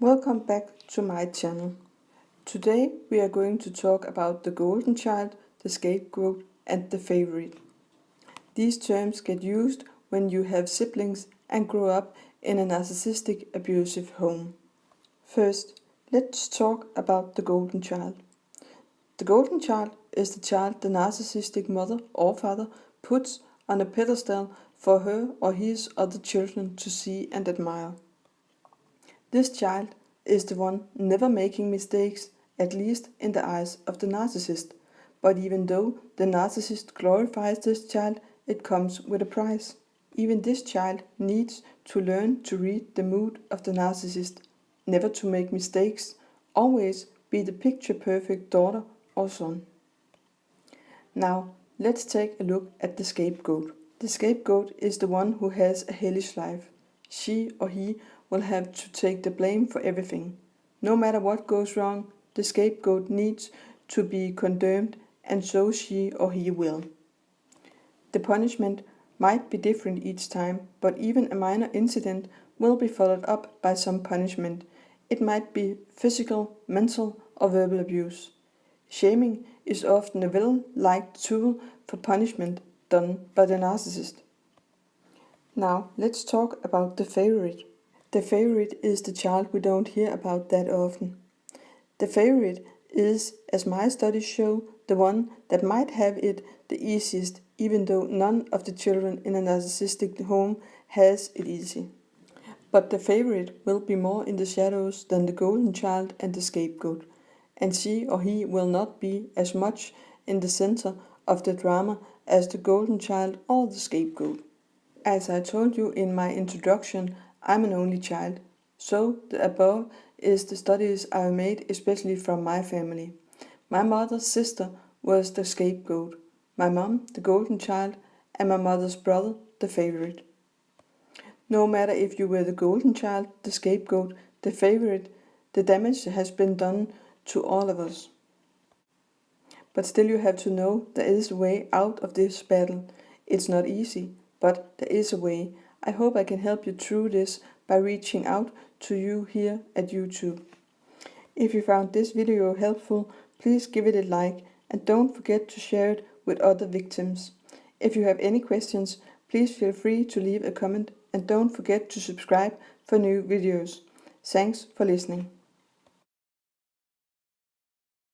Welcome back to my channel. Today we are going to talk about the golden child, the scapegoat and the favorite. These terms get used when you have siblings and grow up in a narcissistic abusive home. First, let's talk about the golden child. The golden child is the child the narcissistic mother or father puts on a pedestal for her or his other children to see and admire. This child is the one never making mistakes, at least in the eyes of the narcissist. But even though the narcissist glorifies this child, it comes with a price. Even this child needs to learn to read the mood of the narcissist, never to make mistakes, always be the picture-perfect daughter or son. Now, let's take a look at the scapegoat. The scapegoat is the one who has a hellish life. She or he will have to take the blame for everything. No matter what goes wrong, the scapegoat needs to be condemned, and so she or he will. The punishment might be different each time, but even a minor incident will be followed up by some punishment. It might be physical, mental, or verbal abuse. Shaming is often a well-liked tool for punishment done by the narcissist. Now let's talk about the favorite. The favorite is the child we don't hear about that often. The favorite is, as my studies show, the one that might have it the easiest, even though none of the children in a narcissistic home has it easy. But the favorite will be more in the shadows than the golden child and the scapegoat, and she or he will not be as much in the center of the drama as the golden child or the scapegoat. As I told you in my introduction, I'm an only child, so the above is the studies I have made especially from my family. My mother's sister was the scapegoat, my mom the golden child, and my mother's brother the favorite. No matter if you were the golden child, the scapegoat, the favorite, the damage has been done to all of us. But still you have to know there is a way out of this battle. It's not easy, but there is a way. I hope I can help you through this by reaching out to you here at YouTube. If you found this video helpful, please give it a like and don't forget to share it with other victims. If you have any questions, please feel free to leave a comment and don't forget to subscribe for new videos. Thanks for listening.